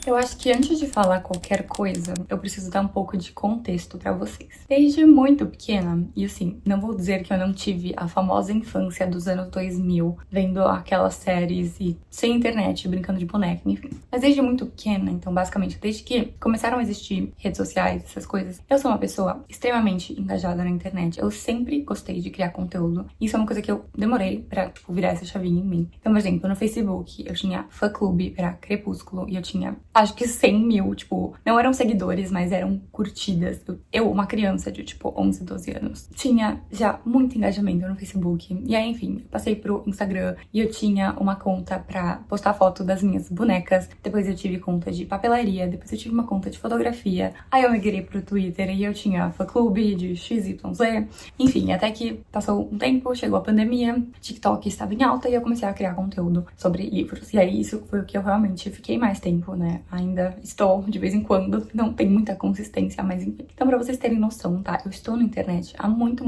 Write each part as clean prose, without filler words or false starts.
Eu acho que antes de falar qualquer coisa, eu preciso dar um pouco de contexto pra vocês. Desde muito pequena, e assim, não vou dizer que eu não tive a famosa infância dos anos 2000, vendo aquelas séries e sem internet, brincando de boneca, enfim. Mas desde muito pequena, então basicamente desde que começaram a existir redes sociais, essas coisas, eu sou uma pessoa extremamente engajada na internet. Eu sempre gostei de criar conteúdo. Isso é uma coisa que eu demorei pra, virar essa chavinha em mim. Então, por exemplo, no Facebook, eu tinha fã-clube pra Crepúsculo e eu tinha, acho que 100 mil, não eram seguidores, mas eram curtidas. Eu, uma criança de, 11, 12 anos, tinha já muito engajamento no Facebook. E aí, enfim, eu passei pro Instagram e eu tinha uma conta pra postar foto das minhas bonecas. Depois eu tive conta de papelaria, depois eu tive uma conta de fotografia. Aí eu migrei pro Twitter e eu tinha fã-clube de XYZ. Enfim, até que passou um tempo, chegou a pandemia, TikTok estava em alta e eu comecei a criar conteúdo sobre livros. E aí isso foi o que eu realmente fiquei mais tempo, né? Ainda estou, de vez em quando, não tem muita consistência, mas enfim. Então, pra vocês terem noção, tá? Eu estou na internet há muito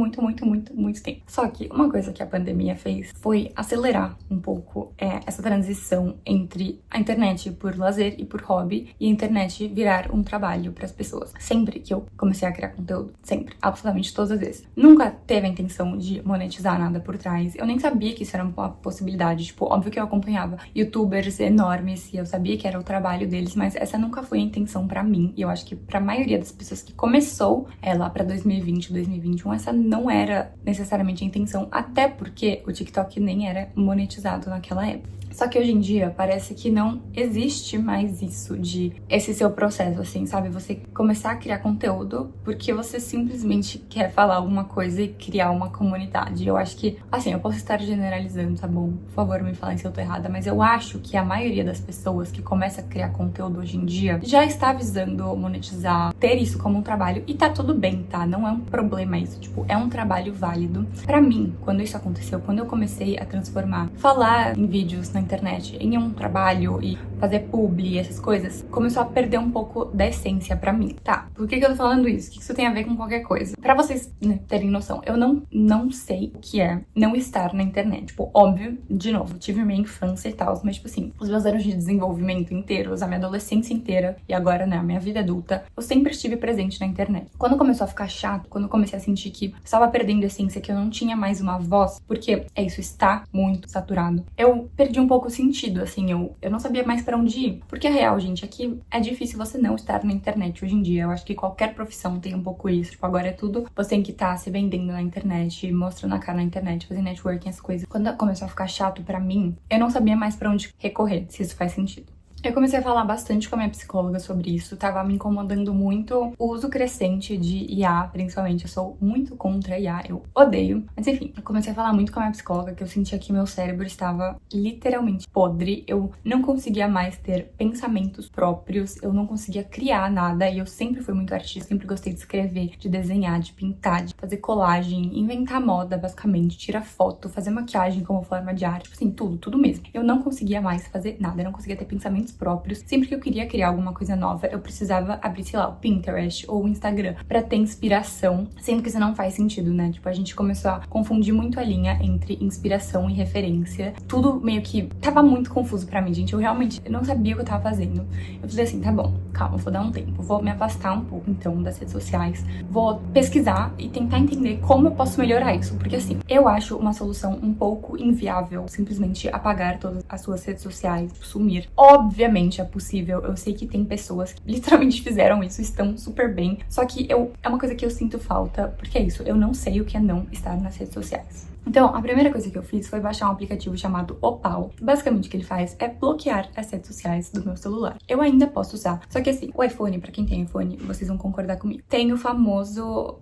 tempo. Só que uma coisa que a pandemia fez foi acelerar um pouco essa transição entre a internet por lazer e por hobby e a internet virar um trabalho pras pessoas. Sempre que eu comecei a criar conteúdo, sempre, absolutamente todas as vezes. Nunca teve a intenção de monetizar nada por trás. Eu nem sabia que isso era uma possibilidade. Óbvio que eu acompanhava youtubers enormes e eu sabia que era o trabalho deles, mas essa nunca foi a intenção pra mim. E eu acho que pra maioria das pessoas que começou lá pra 2020, 2021, essa não era necessariamente a intenção, até porque o TikTok nem era monetizado naquela época. Só que hoje em dia parece que não existe mais isso de esse seu processo, assim, sabe? Você começar a criar conteúdo porque você simplesmente quer falar alguma coisa e criar uma comunidade. Eu acho que, assim, eu posso estar generalizando, tá bom? Por favor, me falem se eu tô errada, mas eu acho que a maioria das pessoas que começa a criar conteúdo hoje em dia já está visando monetizar, ter isso como um trabalho, e tá tudo bem, tá? Não é um problema isso, é um trabalho válido. Pra mim, quando isso aconteceu, quando eu comecei a transformar, falar em vídeos na internet em um trabalho e fazer publi, essas coisas, começou a perder um pouco da essência pra mim. Tá, por que eu tô falando isso? O que isso tem a ver com qualquer coisa? Pra vocês, né, terem noção, eu não sei o que é não estar na internet. Óbvio, de novo, tive minha infância e tal, mas assim, os meus anos de desenvolvimento inteiros, a minha adolescência inteira e agora, né, a minha vida adulta, eu sempre estive presente na internet. Quando começou a ficar chato, quando eu comecei a sentir que eu estava perdendo a essência, que eu não tinha mais uma voz, porque isso está muito saturado, eu perdi um pouco o sentido, assim, eu não sabia mais pra onde ir. Porque a real, gente, aqui é difícil você não estar na internet hoje em dia. Eu acho que qualquer profissão tem um pouco isso. Agora é tudo, você tem que estar se vendendo na internet, mostrando a cara na internet, fazendo networking, essas coisas. Quando começou a ficar chato pra mim, eu não sabia mais pra onde recorrer, se isso faz sentido. Eu comecei a falar bastante com a minha psicóloga sobre isso, tava me incomodando muito o uso crescente de IA, principalmente. Eu sou muito contra IA, eu odeio. Mas enfim, eu comecei a falar muito com a minha psicóloga que eu sentia que meu cérebro estava literalmente podre. Eu não conseguia mais ter pensamentos próprios, eu não conseguia criar nada. E eu sempre fui muito artista, sempre gostei de escrever, de desenhar, de pintar, de fazer colagem, inventar moda, basicamente, tirar foto, fazer maquiagem como forma de arte, assim, tudo mesmo. Eu não conseguia mais fazer nada, eu não conseguia ter pensamentos próprios. Sempre que eu queria criar alguma coisa nova, eu precisava abrir, sei lá, o Pinterest ou o Instagram pra ter inspiração, sendo que isso não faz sentido, né? A gente começou a confundir muito a linha entre inspiração e referência. Tudo meio que tava muito confuso pra mim, gente. Eu realmente não sabia o que eu tava fazendo. Eu falei assim, tá bom, calma, vou dar um tempo, vou me afastar um pouco, então, das redes sociais, vou pesquisar e tentar entender como eu posso melhorar isso, porque assim, eu acho uma solução um pouco inviável simplesmente apagar todas as suas redes sociais, sumir. Obviamente é possível, eu sei que tem pessoas que literalmente fizeram isso, estão super bem, só que é uma coisa que eu sinto falta, porque é isso, eu não sei o que é não estar nas redes sociais. Então, a primeira coisa que eu fiz foi baixar um aplicativo chamado Opal. Basicamente, o que ele faz é bloquear as redes sociais do meu celular. Eu ainda posso usar, só que assim, o iPhone, pra quem tem iPhone, vocês vão concordar comigo, tem o famoso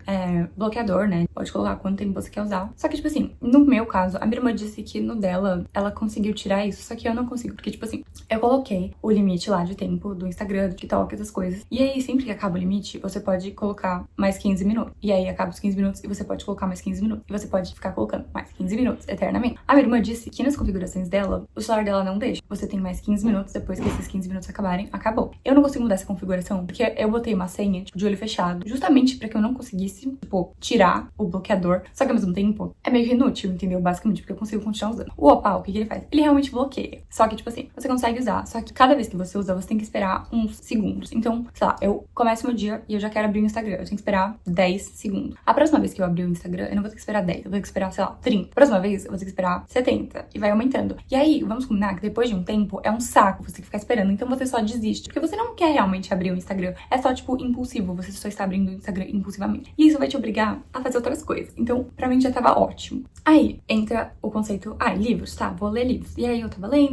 bloqueador, né? Pode colocar quanto tempo você quer usar. Só que, assim, no meu caso, a minha irmã disse que no dela, ela conseguiu tirar isso, só que eu não consigo, porque, assim, eu coloquei o limite lá de tempo do Instagram, do TikTok, essas coisas. E aí, sempre que acaba o limite, você pode colocar mais 15 minutos. E aí, acaba os 15 minutos e você pode colocar mais 15 minutos. E você pode ficar colocando mais 15 minutos, eternamente. A minha irmã disse que nas configurações dela, o celular dela não deixa. Você tem mais 15 minutos, depois que esses 15 minutos acabarem, acabou. Eu não consigo mudar essa configuração, porque eu botei uma senha, tipo, de olho fechado, justamente pra que eu não conseguisse, tipo, tirar o bloqueador. Só que ao mesmo tempo, é meio inútil, entendeu? Basicamente, porque eu consigo continuar usando. O Opal, o que ele faz? Ele realmente bloqueia. Só que, tipo assim, você consegue usar, só que cada vez que você usa, você tem que esperar uns segundos. Então, sei lá, eu começo meu dia e eu já quero abrir o Instagram. Eu tenho que esperar 10 segundos. A próxima vez que eu abrir o Instagram, eu não vou ter que esperar 10, eu vou ter que esperar, sei lá, 30. A próxima vez, eu vou ter que esperar 70. E vai aumentando. E aí, vamos combinar que depois de um tempo, é um saco você ficar esperando. Então você só desiste. Porque você não quer realmente abrir o Instagram. É só, tipo, impulsivo. Você só está abrindo o Instagram impulsivamente. E isso vai te obrigar a fazer outras coisas. Então, pra mim já tava ótimo. Aí, entra o conceito, livros, tá, vou ler livros. E aí eu tava lendo.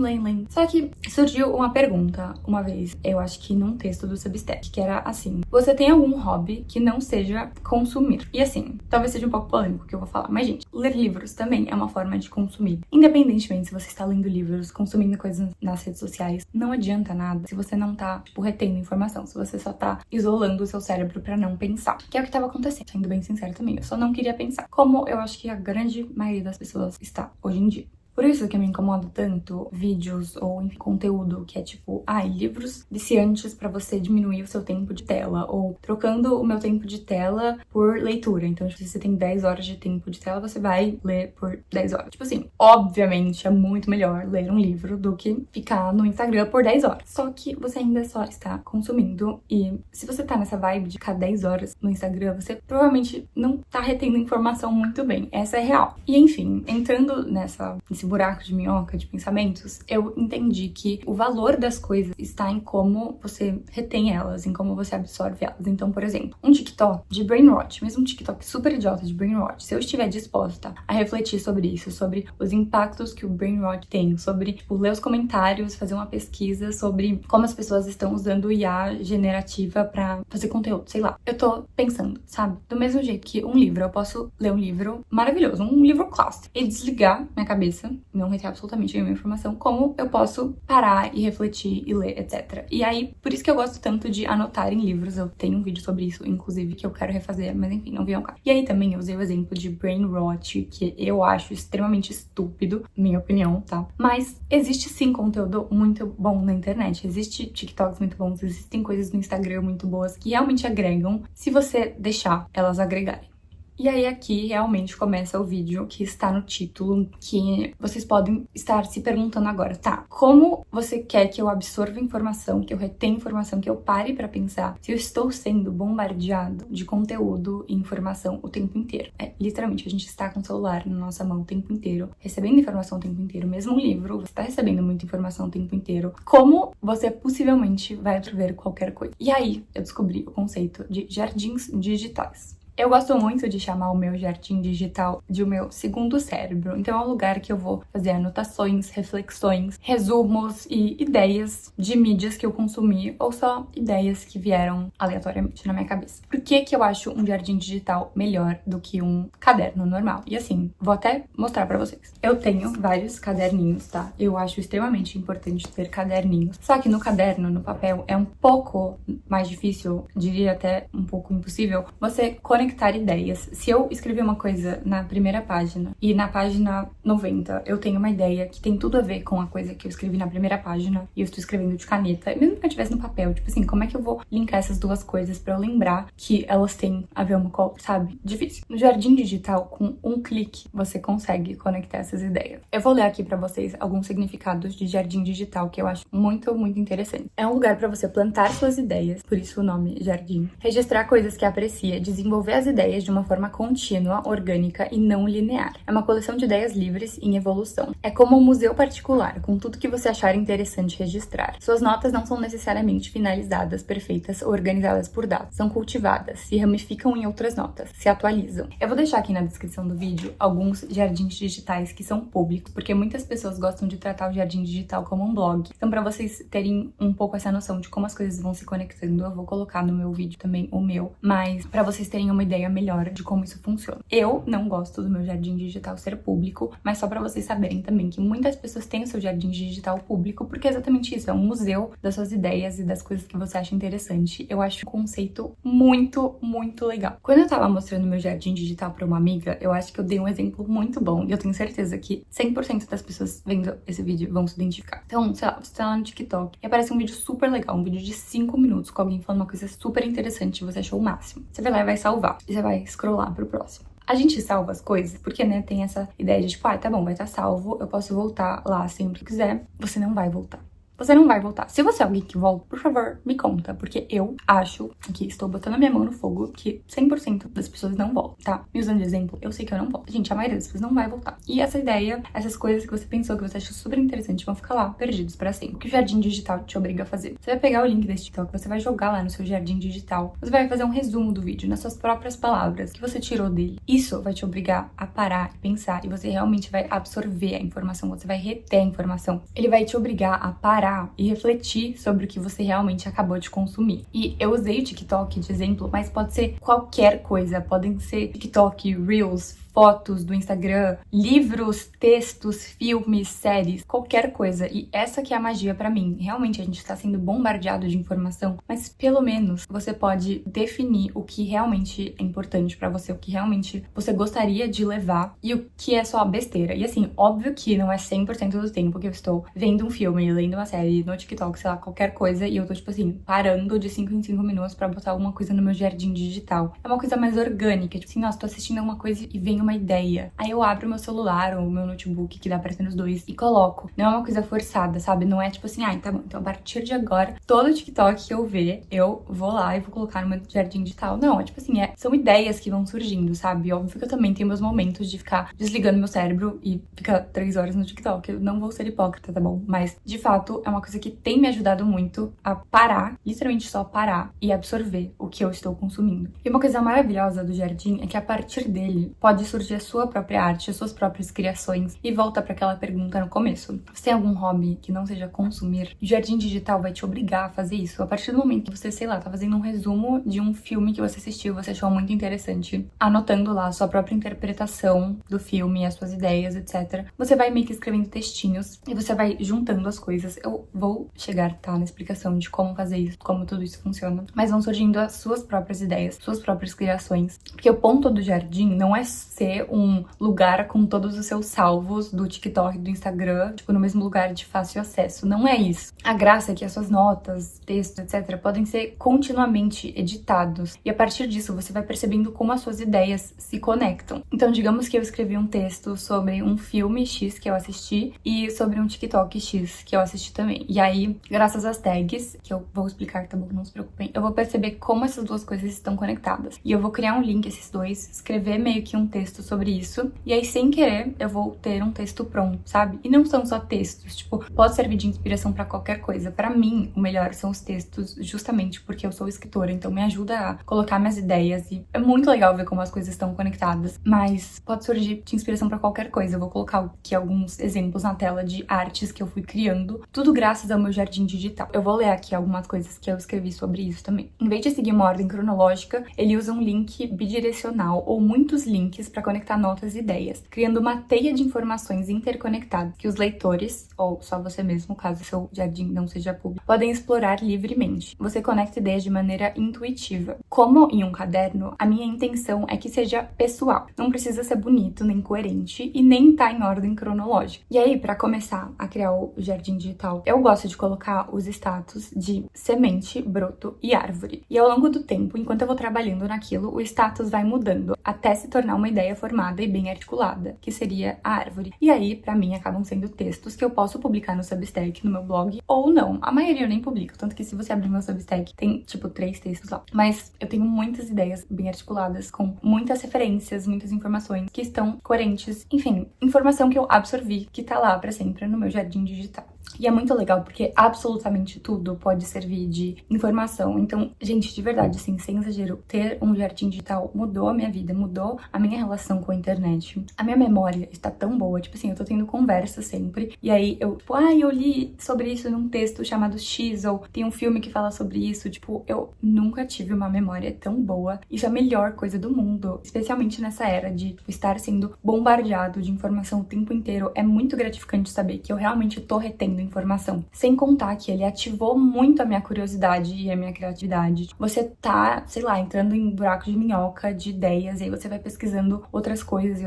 Só que surgiu uma pergunta uma vez, eu acho que num texto do Substack, que era assim: você tem algum hobby que não seja consumir? E assim, talvez seja um pouco polêmico o que eu vou falar, mas gente, ler livros também é uma forma de consumir. Independentemente se você está lendo livros, consumindo coisas nas redes sociais, não adianta nada se você não tá, tipo, retendo informação, se você só tá isolando o seu cérebro pra não pensar. Que é o que tava acontecendo, sendo bem sincero também, eu só não queria pensar. Como eu acho que a grande maioria das pessoas está hoje em dia. Por isso que me incomoda tanto vídeos ou enfim, conteúdo que é tipo, livros viciantes pra você diminuir o seu tempo de tela, ou trocando o meu tempo de tela por leitura. Então, se você tem 10 horas de tempo de tela, você vai ler por 10 horas. Tipo assim, obviamente é muito melhor ler um livro do que ficar no Instagram por 10 horas. Só que você ainda só está consumindo, e se você tá nessa vibe de ficar 10 horas no Instagram, você provavelmente não tá retendo informação muito bem. Essa é real. E enfim, entrando nesse buraco de minhoca de pensamentos, eu entendi que o valor das coisas está em como você retém elas, em como você absorve elas. Então, por exemplo, um TikTok de brainrot, mesmo um TikTok super idiota de brainrot, se eu estiver disposta a refletir sobre isso, sobre os impactos que o brainrot tem, sobre, tipo, ler os comentários, fazer uma pesquisa sobre como as pessoas estão usando IA generativa pra fazer conteúdo, sei lá. Eu tô pensando, sabe? Do mesmo jeito que um livro, eu posso ler um livro maravilhoso, um livro clássico, e desligar minha cabeça, não reter absolutamente nenhuma informação, como eu posso parar e refletir e ler, etc. E aí, por isso que eu gosto tanto de anotar em livros. Eu tenho um vídeo sobre isso, inclusive, que eu quero refazer, mas enfim, não vi ao caso. E aí também eu usei o exemplo de brain rot, que eu acho extremamente estúpido, minha opinião, tá? Mas existe sim conteúdo muito bom na internet, existe TikToks muito bons, existem coisas no Instagram muito boas que realmente agregam, se você deixar elas agregarem. E aí aqui realmente começa o vídeo que está no título, que vocês podem estar se perguntando agora, tá? Como você quer que eu absorva informação, que eu retenha informação, que eu pare pra pensar, se eu estou sendo bombardeado de conteúdo e informação o tempo inteiro? Literalmente, a gente está com o celular na nossa mão o tempo inteiro, recebendo informação o tempo inteiro, mesmo um livro, você está recebendo muita informação o tempo inteiro. Como você possivelmente vai absorver qualquer coisa? E aí eu descobri o conceito de jardins digitais. Eu gosto muito de chamar o meu jardim digital de o meu segundo cérebro. Então é um lugar que eu vou fazer anotações, reflexões, resumos e ideias de mídias que eu consumi, ou só ideias que vieram aleatoriamente na minha cabeça. Por que eu acho um jardim digital melhor do que um caderno normal? E assim, vou até mostrar pra vocês. Eu tenho vários caderninhos, tá? Eu acho extremamente importante ter caderninhos. Só que no caderno, no papel, é um pouco mais difícil, diria até um pouco impossível, você conectar ideias. Se eu escrever uma coisa na primeira página e na página 90 eu tenho uma ideia que tem tudo a ver com a coisa que eu escrevi na primeira página e eu estou escrevendo de caneta, mesmo que eu tivesse no papel, tipo assim, como é que eu vou linkar essas duas coisas pra eu lembrar que elas têm a ver uma com a outra, sabe? Difícil. No jardim digital, com um clique, você consegue conectar essas ideias. Eu vou ler aqui pra vocês alguns significados de jardim digital que eu acho muito, muito interessante. É um lugar pra você plantar suas ideias, por isso o nome jardim. Registrar coisas que aprecia, desenvolver as ideias de uma forma contínua, orgânica e não linear. É uma coleção de ideias livres em evolução. É como um museu particular, com tudo que você achar interessante registrar. Suas notas não são necessariamente finalizadas, perfeitas ou organizadas por datas. São cultivadas, se ramificam em outras notas, se atualizam. Eu vou deixar aqui na descrição do vídeo alguns jardins digitais que são públicos, porque muitas pessoas gostam de tratar o jardim digital como um blog. Então, para vocês terem um pouco essa noção de como as coisas vão se conectando, eu vou colocar no meu vídeo também o meu. Mas, para vocês terem uma ideia melhor de como isso funciona. Eu não gosto do meu jardim digital ser público, mas só pra vocês saberem também que muitas pessoas têm o seu jardim digital público, porque é exatamente isso, é um museu das suas ideias e das coisas que você acha interessante. Eu acho um conceito muito, muito legal. Quando eu tava mostrando meu jardim digital pra uma amiga, eu acho que eu dei um exemplo muito bom, e eu tenho certeza que 100% das pessoas vendo esse vídeo vão se identificar. Então, sei lá, você tá lá no TikTok e aparece um vídeo super legal, um vídeo de 5 minutos com alguém falando uma coisa super interessante e você achou o máximo. Você vai lá e vai salvar, e você vai scrollar pro próximo. A gente salva as coisas porque, né, tem essa ideia de tipo, tá bom, vai estar salvo, eu posso voltar lá sempre que quiser. Você não vai voltar. Você não vai voltar. Se você é alguém que volta, por favor, me conta, porque eu acho que estou botando a minha mão no fogo que 100% das pessoas não voltam, tá? Me usando de exemplo, eu sei que eu não volto. Gente, a maioria das pessoas não vai voltar. E essa ideia, essas coisas que você pensou, que você achou super interessante, vão ficar lá, perdidos pra sempre. O que o jardim digital te obriga a fazer? Você vai pegar o link desse TikTok, você vai jogar lá no seu jardim digital, você vai fazer um resumo do vídeo, nas suas próprias palavras, que você tirou dele. Isso vai te obrigar a parar e pensar, e você realmente vai absorver a informação, você vai reter a informação. Ele vai te obrigar a parar e refletir sobre o que você realmente acabou de consumir. E eu usei o TikTok de exemplo, mas pode ser qualquer coisa. Podem ser TikTok, Reels, fotos do Instagram, livros, textos, filmes, séries, qualquer coisa. E essa que é a magia pra mim. Realmente a gente tá sendo bombardeado de informação, mas pelo menos você pode definir o que realmente é importante pra você, o que realmente você gostaria de levar e o que é só besteira. E assim, óbvio que não é 100% do tempo que eu estou vendo um filme, lendo uma série, no TikTok, sei lá, qualquer coisa, e eu tô, tipo assim, parando de 5 em 5 minutos pra botar alguma coisa no meu jardim digital. É uma coisa mais orgânica, tipo assim, nossa, tô assistindo alguma coisa e vem uma ideia. Aí eu abro meu celular ou meu notebook, que dá pra ter nos dois, e coloco. Não é uma coisa forçada, sabe? Não é tipo assim, tá bom, então a partir de agora, todo TikTok que eu ver, eu vou lá e vou colocar no meu jardim digital. Não, é tipo assim, são ideias que vão surgindo, sabe? Óbvio que eu também tenho meus momentos de ficar desligando meu cérebro e ficar 3 horas no TikTok. Eu não vou ser hipócrita, tá bom? Mas, de fato, é uma coisa que tem me ajudado muito a parar, literalmente só parar e absorver o que eu estou consumindo. E uma coisa maravilhosa do jardim é que a partir dele pode surgir a sua própria arte, as suas próprias criações. E volta para aquela pergunta no começo. Você tem algum hobby que não seja consumir? O jardim digital vai te obrigar a fazer isso. A partir do momento que você, sei lá, tá fazendo um resumo de um filme que você assistiu, você achou muito interessante, anotando lá a sua própria interpretação do filme, as suas ideias, etc. Você vai meio que escrevendo textinhos e você vai juntando as coisas. Eu vou chegar, tá, na explicação de como fazer isso, como tudo isso funciona. Mas vão surgindo as suas próprias ideias, suas próprias criações. Porque o ponto do jardim não é ser um lugar com todos os seus salvos do TikTok, do Instagram, tipo, no mesmo lugar de fácil acesso. Não é isso. A graça é que as suas notas, textos, etc., podem ser continuamente editados. E a partir disso, você vai percebendo como as suas ideias se conectam. Então, digamos que eu escrevi um texto sobre um filme X que eu assisti e sobre um TikTok X que eu assisti também. E aí, graças às tags, que eu vou explicar, tá bom? Não se preocupem. Eu vou perceber como essas duas coisas estão conectadas. E eu vou criar um link, esses dois, escrever meio que um texto sobre isso. E aí, sem querer, eu vou ter um texto pronto, sabe? E não são só textos. Tipo, pode servir de inspiração pra qualquer coisa. Pra mim, o melhor são os textos, justamente porque eu sou escritora. Então, me ajuda a colocar minhas ideias. E é muito legal ver como as coisas estão conectadas. Mas pode surgir de inspiração pra qualquer coisa. Eu vou colocar aqui alguns exemplos na tela de artes que eu fui criando. Tudo graças ao meu jardim digital. Eu vou ler aqui algumas coisas que eu escrevi sobre isso também. Em vez de seguir uma ordem cronológica, ele usa um link bidirecional ou muitos links para conectar notas e ideias, criando uma teia de informações interconectadas que os leitores, ou só você mesmo, caso seu jardim não seja público, podem explorar livremente. Você conecta ideias de maneira intuitiva. Como em um caderno, a minha intenção é que seja pessoal. Não precisa ser bonito, nem coerente e nem tá em ordem cronológica. E aí, para começar a criar o jardim digital, eu gosto de colocar os status de semente, broto e árvore. E ao longo do tempo, enquanto eu vou trabalhando naquilo, o status vai mudando até se tornar uma ideia formada e bem articulada, que seria a árvore. E aí, pra mim, acabam sendo textos que eu posso publicar no Substack, no meu blog, ou não. A maioria eu nem publico, tanto que se você abrir meu Substack, tem, tipo, 3 textos lá. Mas eu tenho muitas ideias bem articuladas, com muitas referências, muitas informações que estão coerentes. Enfim, informação que eu absorvi, que tá lá pra sempre no meu jardim digital. E é muito legal porque absolutamente tudo pode servir de informação. Então, gente, de verdade, assim, sem exagero, ter um jardim digital mudou a minha vida, mudou a minha relação com a internet. A minha memória está tão boa, tipo assim, eu tô tendo conversa sempre. E aí eu, tipo, eu li sobre isso num texto chamado X, ou tem um filme que fala sobre isso. Tipo, eu nunca tive uma memória tão boa. Isso é a melhor coisa do mundo, especialmente nessa era de tipo, estar sendo bombardeado de informação o tempo inteiro. É muito gratificante saber que eu realmente tô retendo informação. Sem contar que ele ativou muito a minha curiosidade e a minha criatividade. Você tá, sei lá, entrando em buraco de minhoca de ideias, e aí você vai pesquisando outras coisas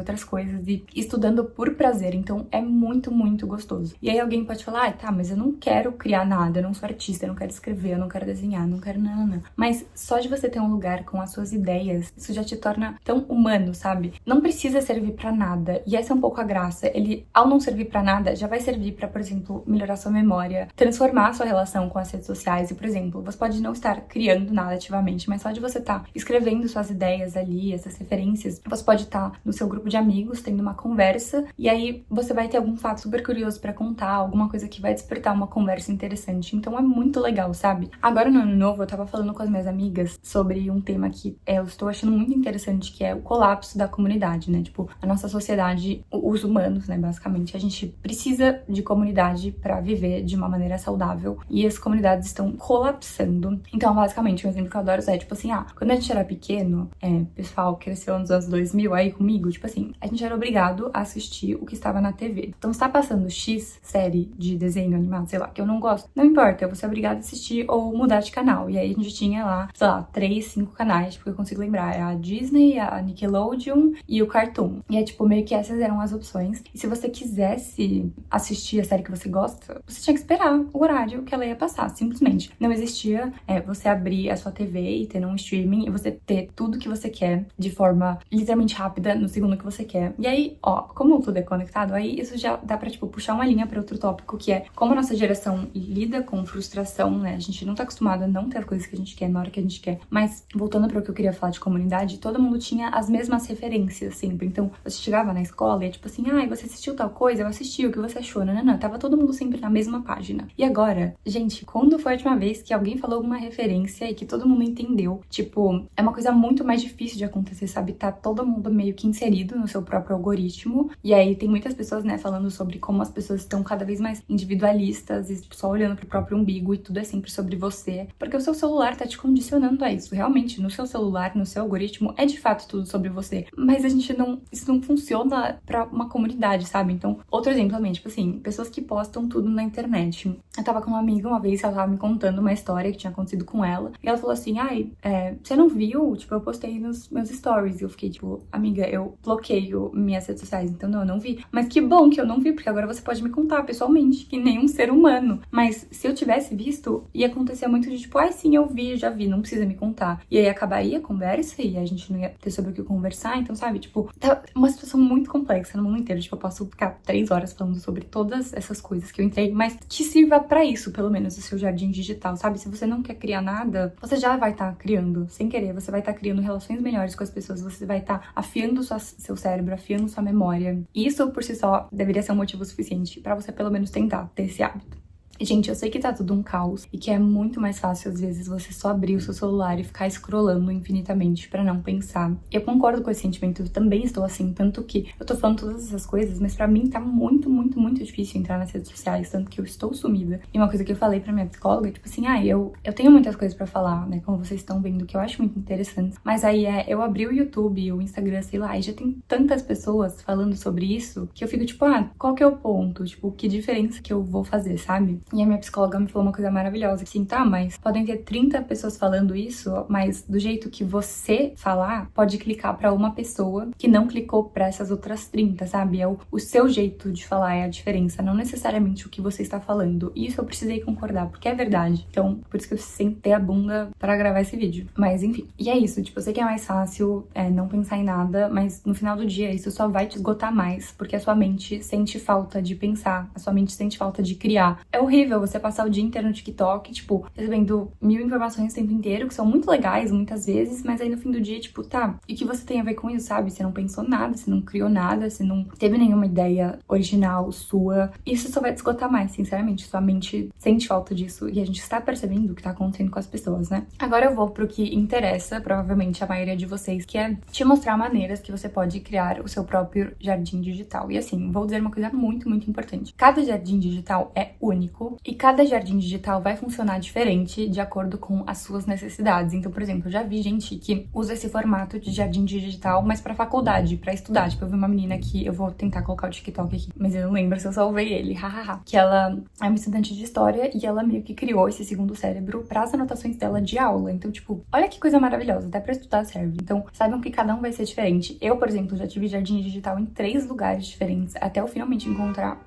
e estudando por prazer. Então é muito, muito gostoso. E aí alguém pode falar, tá, mas eu não quero criar nada, eu não sou artista, eu não quero escrever, eu não quero desenhar, não quero nada. Mas só de você ter um lugar com as suas ideias, isso já te torna tão humano, sabe? Não precisa servir pra nada. E essa é um pouco a graça. Ele, ao não servir pra nada, já vai servir pra, por exemplo, melhorar sua memória, transformar sua relação com as redes sociais. E, por exemplo, você pode não estar criando nada ativamente, mas só de você estar escrevendo suas ideias ali, essas referências, você pode estar no seu grupo de amigos, tendo uma conversa, e aí você vai ter algum fato super curioso pra contar, alguma coisa que vai despertar uma conversa interessante. Então é muito legal, sabe? Agora no ano novo, eu tava falando com as minhas amigas sobre um tema que eu estou achando muito interessante, que é o colapso da comunidade, né? Tipo, a nossa sociedade, os humanos, né, basicamente, a gente precisa de comunidade pra viver de uma maneira saudável, e as comunidades estão colapsando. Então, basicamente, um exemplo que eu adoro é, tipo assim, quando a gente era pequeno, pessoal cresceu nos anos 2000 aí comigo, tipo assim, a gente era obrigado a assistir o que estava na TV. Então, se tá passando X série de desenho animado, sei lá, que eu não gosto, não importa, eu vou ser obrigada a assistir ou mudar de canal. E aí a gente tinha lá, sei lá, 3, 5 canais, porque eu consigo lembrar, é a Disney, a Nickelodeon e o Cartoon. E é tipo, meio que essas eram as opções. E se você quisesse assistir a série que você gosta, você tinha que esperar o horário que ela ia passar, simplesmente. Não existia você abrir a sua TV e ter um streaming e você ter tudo que você quer de forma literalmente rápida no segundo que você quer. E aí, como tudo é conectado, aí isso já dá pra, tipo, puxar uma linha pra outro tópico, que é como a nossa geração lida com frustração, né? A gente não tá acostumado a não ter as coisas que a gente quer na hora que a gente quer. Mas, voltando para o que eu queria falar de comunidade, todo mundo tinha as mesmas referências sempre. Então, você chegava na escola e é tipo assim, você assistiu tal coisa? Eu assisti, o que você achou? Não. Tava todo mundo sempre na mesma página. E agora, gente, quando foi a última vez que alguém falou alguma referência e que todo mundo entendeu? Tipo, é uma coisa muito mais difícil de acontecer, sabe? Tá todo mundo meio que inserido no seu próprio algoritmo. E aí tem muitas pessoas, né, falando sobre como as pessoas estão cada vez mais individualistas e tipo, só olhando pro próprio umbigo e tudo é sempre sobre você. Porque o seu celular tá te condicionando a isso. Realmente, no seu celular, no seu algoritmo, é de fato tudo sobre você. Mas isso não funciona pra uma comunidade, sabe? Então, outro exemplo também, tipo assim, pessoas que postam tudo na internet. Eu tava com uma amiga uma vez, ela tava me contando uma história que tinha acontecido com ela. E ela falou assim, você não viu? Tipo, eu postei nos meus stories. E eu fiquei, tipo, amiga, eu bloqueio minhas redes sociais, então não, eu não vi. Mas que bom que eu não vi, porque agora você pode me contar pessoalmente, que nem um ser humano. Mas se eu tivesse visto, ia acontecer muito de tipo, sim, eu vi, já vi, não precisa me contar. E aí acabaria a conversa e a gente não ia ter sobre o que conversar. Então, sabe, tipo, tá uma situação muito complexa no mundo inteiro. Tipo, eu posso ficar 3 horas falando sobre todas essas coisas que eu entrei, mas que sirva pra isso, pelo menos, o seu jardim digital, sabe? Se você não quer criar nada, você já vai estar criando, sem querer. Você vai estar criando relações melhores com as pessoas, você vai estar afiando seu cérebro, afiando sua memória. E isso, por si só, deveria ser um motivo suficiente pra você, pelo menos, tentar ter esse hábito. Gente, eu sei que tá tudo um caos e que é muito mais fácil, às vezes, você só abrir o seu celular e ficar scrollando infinitamente pra não pensar. Eu concordo com esse sentimento, eu também estou assim, tanto que eu tô falando todas essas coisas, mas pra mim tá muito, muito, muito difícil entrar nas redes sociais, tanto que eu estou sumida. E uma coisa que eu falei pra minha psicóloga, tipo assim, eu tenho muitas coisas pra falar, né, como vocês estão vendo, que eu acho muito interessante, mas aí eu abri o YouTube, o Instagram, sei lá, e já tem tantas pessoas falando sobre isso, que eu fico tipo, qual que é o ponto? Tipo, que diferença que eu vou fazer, sabe? E a minha psicóloga me falou uma coisa maravilhosa, assim, mas podem ter 30 pessoas falando isso, mas do jeito que você falar, pode clicar pra uma pessoa que não clicou pra essas outras 30, sabe? É o seu jeito de falar é a diferença, não necessariamente o que você está falando. E isso eu precisei concordar, porque é verdade. Então, por isso que eu sentei a bunda pra gravar esse vídeo. Mas, enfim. E é isso, tipo, eu sei que é mais fácil não pensar em nada, mas no final do dia isso só vai te esgotar mais, porque a sua mente sente falta de pensar, a sua mente sente falta de criar. É horrível horrível você passar o dia inteiro no TikTok, tipo, recebendo 1000 informações o tempo inteiro, que são muito legais muitas vezes, mas aí no fim do dia, tipo, tá, e o que você tem a ver com isso, sabe? Você não pensou nada, você não criou nada, você não teve nenhuma ideia original sua. Isso só vai te esgotar mais, sinceramente. Sua mente sente falta disso e a gente está percebendo o que tá acontecendo com as pessoas, né? Agora eu vou pro que interessa, provavelmente a maioria de vocês, que é te mostrar maneiras que você pode criar o seu próprio jardim digital. E assim, vou dizer uma coisa muito, muito importante. Cada jardim digital é único e cada jardim digital vai funcionar diferente de acordo com as suas necessidades. Então, por exemplo, eu já vi gente que usa esse formato de jardim digital, mas pra faculdade, pra estudar. Tipo, eu vi uma menina que eu vou tentar colocar o TikTok aqui, mas eu não lembro se eu salvei ele, hahaha. Que ela é uma estudante de história e ela meio que criou esse segundo cérebro pras anotações dela de aula. Então, tipo, olha que coisa maravilhosa, até pra estudar serve. Então, saibam que cada um vai ser diferente. Eu, por exemplo, já tive jardim digital em 3 lugares diferentes, até eu finalmente encontrar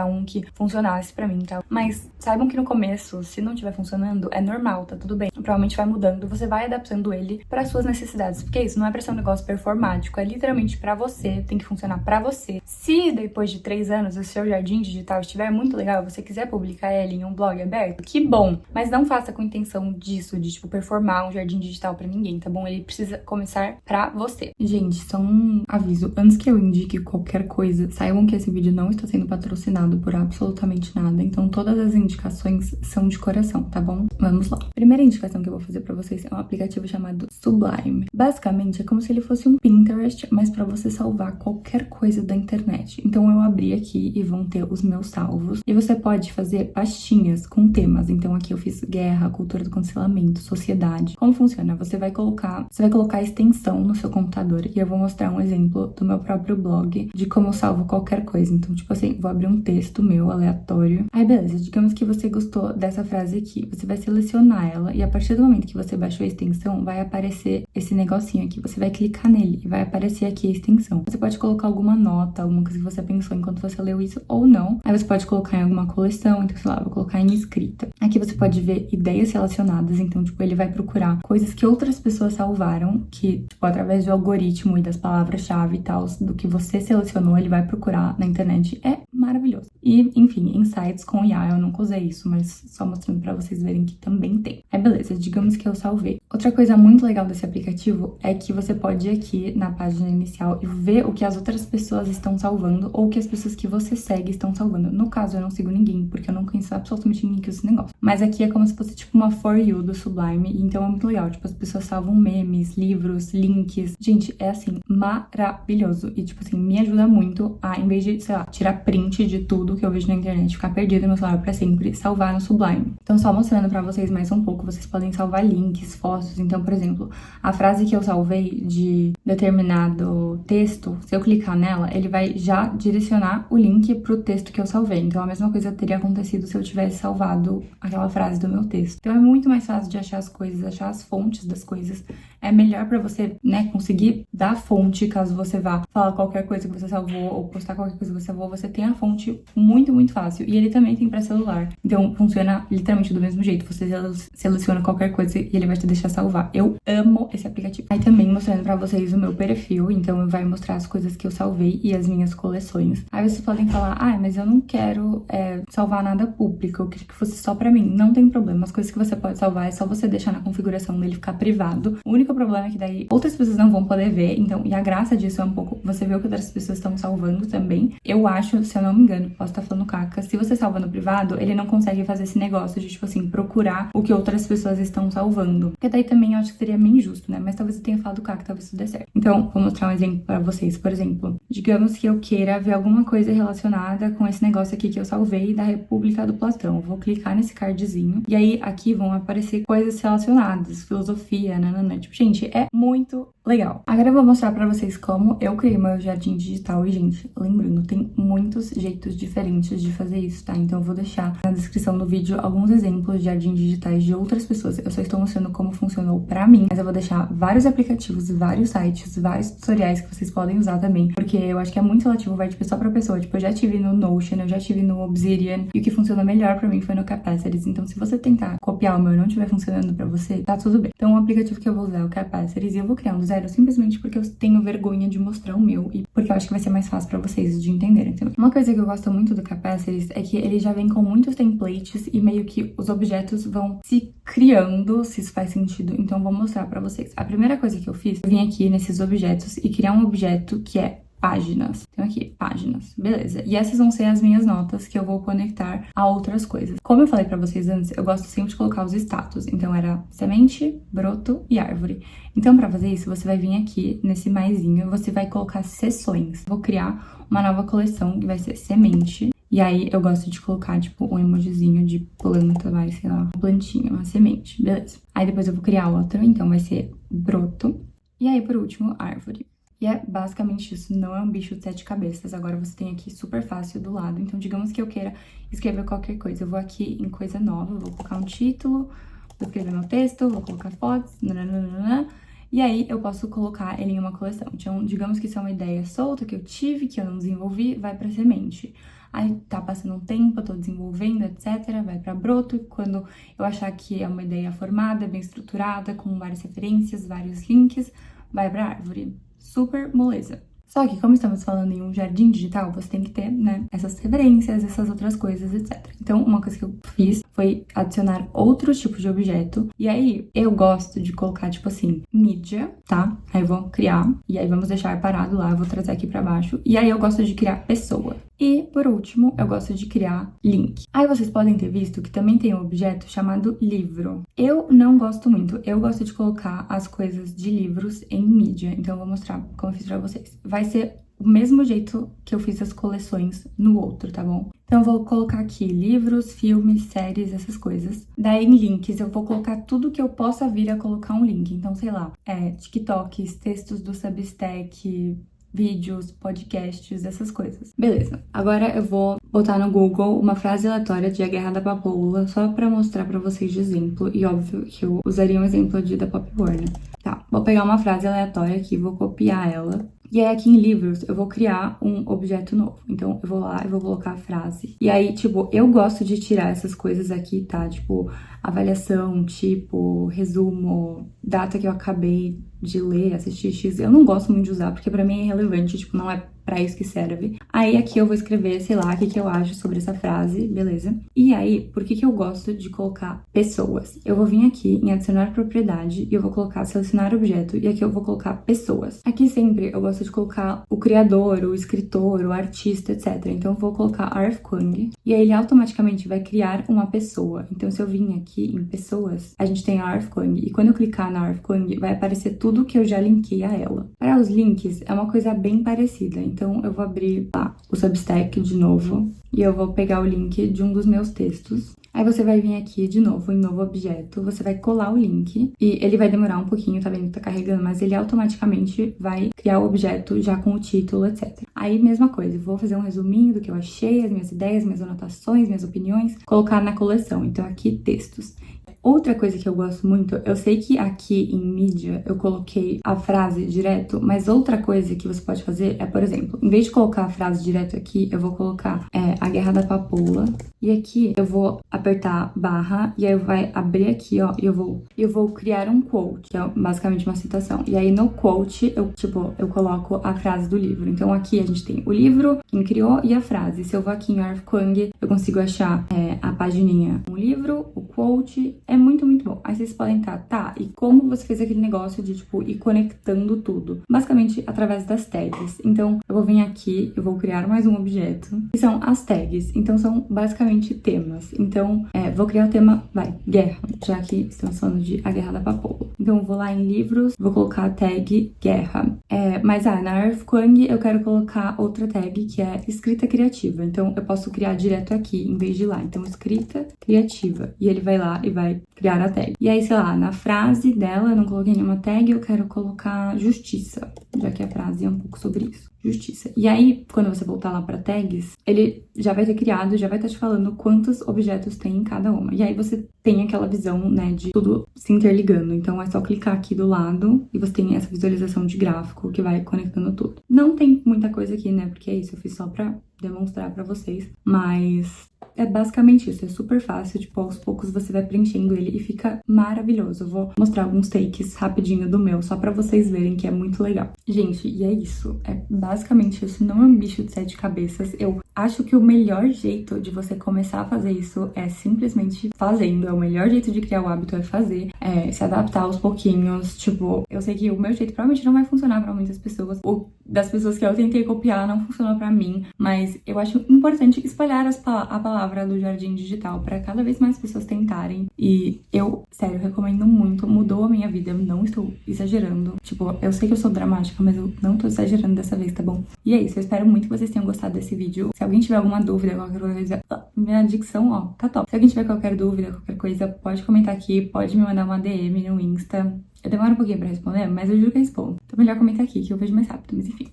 um que funcionasse pra mim, tá? Mas saibam que no começo, se não estiver funcionando, é normal, tá tudo bem. Provavelmente vai mudando, você vai adaptando ele para suas necessidades. Porque isso não é pra ser um negócio performático, é literalmente pra você, tem que funcionar pra você. Se depois de 3 anos o seu jardim digital estiver muito legal, você quiser publicar ele em um blog aberto, que bom! Mas não faça com intenção disso, de tipo, performar um jardim digital pra ninguém, tá bom? Ele precisa começar pra você. Gente, só um aviso, antes que eu indique qualquer coisa, saibam que esse vídeo não está sendo patrocinado por absolutamente nada, então todas as indicações são de coração, tá bom? Vamos lá. A primeira indicação que eu vou fazer pra vocês é um aplicativo chamado Sublime. Basicamente, é como se ele fosse um Pinterest, mas pra você salvar qualquer coisa da internet. Então eu abri aqui e vão ter os meus salvos. E você pode fazer pastinhas com temas. Então aqui eu fiz guerra, cultura do cancelamento, sociedade. Como funciona? Você vai colocar a extensão no seu computador e eu vou mostrar um exemplo do meu próprio blog de como eu salvo qualquer coisa. Então, tipo assim, vou abrir um texto meu aleatório. Aí, beleza, digamos que você gostou dessa frase aqui. Você vai selecionar ela e a partir do momento que você baixou a extensão, vai aparecer esse negocinho aqui. Você vai clicar nele e vai aparecer aqui a extensão. Você pode colocar alguma nota, alguma coisa que você pensou enquanto você leu isso ou não. Aí você pode colocar em alguma coleção, então, sei lá, vou colocar em escrita. Aqui você pode ver ideias relacionadas, então, tipo, ele vai procurar coisas que outras pessoas salvaram, que, tipo, através do algoritmo e das palavras-chave e tal, do que você selecionou, ele vai procurar na internet. É maravilhoso. E, enfim, insights com IA, eu nunca usei isso, mas só mostrando pra vocês verem que também tem. Aí, beleza, digamos que eu salvei. Outra coisa muito legal desse aplicativo é que você pode ir aqui na página inicial e ver o que as outras pessoas estão salvando ou o que as pessoas que você segue estão salvando. No caso, eu não sigo ninguém, porque eu não conheço absolutamente ninguém que usa esse negócio. Mas aqui é como se fosse tipo uma For You do Sublime, então é muito legal. Tipo, as pessoas salvam memes, livros, links. Gente, é assim, maravilhoso. E, tipo assim, me ajuda muito a, em vez de, sei lá, tirar print de tudo que eu vejo na internet, ficar perdido no celular pra sempre, salvar no Sublime. Então, só mostrando pra vocês mais um pouco, vocês podem salvar links, fotos. Então, por exemplo, a frase que eu salvei de determinado texto, se eu clicar nela, ele vai já direcionar o link pro texto que eu salvei. Então, a mesma coisa teria acontecido se eu tivesse salvado aquela frase do meu texto. Então, é muito mais fácil de achar as coisas, achar as fontes das coisas. É melhor pra você, né, conseguir dar fonte caso você vá falar qualquer coisa que você salvou ou postar qualquer coisa que você salvou, você tem a fonte muito, muito fácil. E ele também tem pra celular. Então, funciona literalmente do mesmo jeito. Você seleciona qualquer coisa e ele vai te deixar salvar. Eu amo esse aplicativo. Aí também mostrando pra vocês o meu perfil, então vai mostrar as coisas que eu salvei e as minhas coleções. Aí vocês podem falar, mas eu não quero salvar nada público, eu queria que fosse só pra mim. Não tem problema, as coisas que você pode salvar é só você deixar na configuração dele ficar privado. O único problema é que daí outras pessoas não vão poder ver, então, e a graça disso é um pouco você ver o que outras pessoas estão salvando também. Eu acho, se eu não me engano, posso estar falando caca, se você salva no privado, ele não consegue fazer esse negócio de, tipo assim, procurar o que outras pessoas estão salvando. Porque daí também eu acho que seria meio injusto, né? Mas talvez eu tenha falado caca, talvez isso dê certo. Então, vou mostrar um exemplo pra vocês. Por exemplo, digamos que eu queira ver alguma coisa relacionada com esse negócio aqui que eu salvei da República do Platão. Eu vou clicar nesse cardzinho e aí aqui vão aparecer coisas relacionadas, filosofia, nanana. Tipo, gente, é muito legal. Agora eu vou mostrar pra vocês como eu criei meu jardim digital. E, gente, lembrando, tem muitos jeitos diferentes de fazer isso, tá? Então eu vou deixar na descrição do vídeo alguns exemplos de jardins digitais de outras pessoas. Eu só estou mostrando como funcionou pra mim, mas eu vou deixar vários aplicativos, vários sites, vários tutoriais que vocês podem usar também, porque eu acho que é muito relativo, vai de pessoa pra pessoa. Tipo, eu já tive no Notion, eu já tive no Obsidian, e o que funcionou melhor pra mim foi no Capacities. Então, se você tentar copiar o meu e não estiver funcionando pra você, tá tudo bem. Então, o aplicativo que eu vou usar é o Capacities, e eu vou criar um dos 0 simplesmente porque eu tenho vergonha de mostrar o meu e porque eu acho que vai ser mais fácil pra vocês de entenderem também. Uma coisa que eu gosto muito do Capacities é que ele já vem com muitos templates e meio que os objetos vão se criando, se isso faz sentido. Então vou mostrar pra vocês. A primeira coisa que eu fiz, eu vim aqui nesses objetos e criar um objeto que é páginas. Então aqui, páginas. Beleza. E essas vão ser as minhas notas que eu vou conectar a outras coisas. Como eu falei pra vocês antes, eu gosto sempre de colocar os status. Então era semente, broto e árvore. Então pra fazer isso, você vai vir aqui nesse maisinho, você vai colocar seções. Vou criar uma nova coleção que vai ser semente. E aí eu gosto de colocar, tipo, um emojizinho de planta, vai, sei lá, uma plantinha, uma semente. Beleza. Aí depois eu vou criar outro, então vai ser broto. E aí, por último, árvore. E é basicamente isso, não é um bicho de 7 cabeças. Agora você tem aqui super fácil do lado. Então, digamos que eu queira escrever qualquer coisa. Eu vou aqui em coisa nova, vou colocar um título, vou escrever meu texto, vou colocar fotos, nananana, e aí eu posso colocar ele em uma coleção. Então, digamos que isso é uma ideia solta que eu tive, que eu não desenvolvi, vai pra semente. Aí tá passando um tempo, eu tô desenvolvendo, etc, vai pra broto. Quando eu achar que é uma ideia formada, bem estruturada, com várias referências, vários links, vai pra árvore. Super moleza. Só que, como estamos falando em um jardim digital, você tem que ter, né, essas referências, essas outras coisas, etc. Então, uma coisa que eu fiz foi adicionar outros tipos de objeto. E aí, eu gosto de colocar, tipo assim, mídia, tá? Aí eu vou criar, e aí vamos deixar parado lá, eu vou trazer aqui pra baixo. E aí eu gosto de criar pessoa. E, por último, eu gosto de criar link. Aí vocês podem ter visto que também tem um objeto chamado livro. Eu não gosto muito. Eu gosto de colocar as coisas de livros em mídia. Então, eu vou mostrar como eu fiz pra vocês. Vai ser o mesmo jeito que eu fiz as coleções no outro, tá bom? Então, eu vou colocar aqui livros, filmes, séries, essas coisas. Daí, em links, eu vou colocar tudo que eu possa vir a colocar um link. Então, sei lá, TikToks, textos do Substack, vídeos, podcasts, essas coisas. Beleza. Agora eu vou botar no Google uma frase aleatória de A Guerra da Papoula, só pra mostrar pra vocês de exemplo. E óbvio que eu usaria um exemplo de da Pop War, né? Tá, vou pegar uma frase aleatória aqui, vou copiar ela. E aí aqui em livros eu vou criar um objeto novo. Então eu vou lá e vou colocar a frase. E aí, tipo, eu gosto de tirar essas coisas aqui, tá? Tipo, avaliação, tipo, resumo, data que eu acabei de ler, assistir X. Eu não gosto muito de usar, porque pra mim é irrelevante, tipo, não é pra isso que serve. Aí aqui eu vou escrever, sei lá, o que eu acho sobre essa frase, beleza? E aí, por que eu gosto de colocar pessoas? Eu vou vir aqui em adicionar propriedade e eu vou colocar selecionar objeto e aqui eu vou colocar pessoas. Aqui sempre eu gosto de colocar o criador, o escritor, o artista, etc. Então eu vou colocar R.F. Kuang e aí ele automaticamente vai criar uma pessoa. Então se eu vim aqui em pessoas, a gente tem a R.F. Kuang e quando eu clicar na R.F. Kuang vai aparecer tudo que eu já linkei a ela. Para os links é uma coisa bem parecida. Então, eu vou abrir lá o Substack de novo e eu vou pegar o link de um dos meus textos. Aí você vai vir aqui de novo em novo objeto, você vai colar o link e ele vai demorar um pouquinho, tá vendo que tá carregando, mas ele automaticamente vai criar o objeto já com o título, etc. Aí, mesma coisa, vou fazer um resuminho do que eu achei, as minhas ideias, minhas anotações, minhas opiniões, colocar na coleção. Então, aqui, textos. Outra coisa que eu gosto muito, eu sei que aqui em mídia eu coloquei a frase direto, mas outra coisa que você pode fazer é, por exemplo, em vez de colocar a frase direto aqui, eu vou colocar A Guerra da Papoula. E aqui eu vou apertar barra e aí vai abrir aqui, ó, e eu vou criar um quote, que é basicamente uma citação. E aí no quote, eu coloco a frase do livro. Então aqui a gente tem o livro, quem criou e a frase. Se eu vou aqui em R.F. Kuang, eu consigo achar a pagininha, um livro, o quote. É muito, muito bom. Aí vocês podem tá, e como você fez aquele negócio de, tipo, ir conectando tudo? Basicamente, através das tags. Então, eu vou vir aqui, eu vou criar mais um objeto, que são as tags. Então, são basicamente temas. Então, vou criar o tema, guerra, já que estamos falando de A Guerra da Papoula. Então, eu vou lá em livros, vou colocar a tag guerra. Mas, na R.F. Kuang, eu quero colocar outra tag, que é escrita criativa. Então, eu posso criar direto aqui, em vez de lá. Então, escrita criativa. E ele vai lá e vai criar a tag. E aí, sei lá, na frase dela, eu não coloquei nenhuma tag, eu quero colocar justiça, já que a frase é um pouco sobre isso. Justiça. E aí, quando você voltar lá para tags, ele já vai ter criado, já vai estar te falando quantos objetos tem em cada uma. E aí você tem aquela visão, né, de tudo se interligando. Então é só clicar aqui do lado e você tem essa visualização de gráfico que vai conectando tudo. Não tem muita coisa aqui, né, porque é isso, eu fiz só pra demonstrar pra vocês, mas é basicamente isso, é super fácil, tipo, aos poucos você vai preenchendo ele e fica maravilhoso. Eu vou mostrar alguns takes rapidinho do meu, só pra vocês verem que é muito legal. Gente, e é isso, é basicamente isso, não é um bicho de 7 cabeças. Eu acho que o melhor jeito de você começar a fazer isso é simplesmente fazendo, é o melhor jeito de criar o hábito é fazer, se adaptar aos pouquinhos, tipo, eu sei que o meu jeito provavelmente não vai funcionar pra muitas pessoas, ou das pessoas que eu tentei copiar não funcionou pra mim, mas eu acho importante espalhar a palavra do Jardim Digital pra cada vez mais pessoas tentarem. E eu, sério, recomendo muito, mudou a minha vida, eu não estou exagerando. Tipo, eu sei que eu sou dramática, mas eu não tô exagerando dessa vez, tá bom? E é isso, eu espero muito que vocês tenham gostado desse vídeo. Se alguém tiver alguma dúvida, qualquer coisa, minha dicção, ó, tá top. Se alguém tiver qualquer dúvida, qualquer coisa, pode comentar aqui, pode me mandar uma DM no Insta. Eu demoro um pouquinho pra responder, mas eu juro que eu respondo. Então melhor comentar aqui, que eu vejo mais rápido, mas enfim.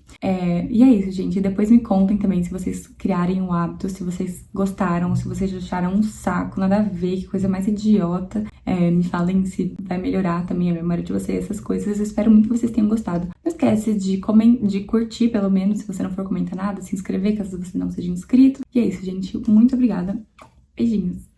E é isso, gente. Depois me contem também se vocês criarem um hábito, se vocês gostaram, se vocês acharam um saco, nada a ver, que coisa mais idiota. Me falem se vai melhorar também a memória de vocês, essas coisas. Eu espero muito que vocês tenham gostado. Não esquece de curtir, pelo menos, se você não for comentar nada, se inscrever, caso você não seja inscrito. E é isso, gente. Muito obrigada. Beijinhos.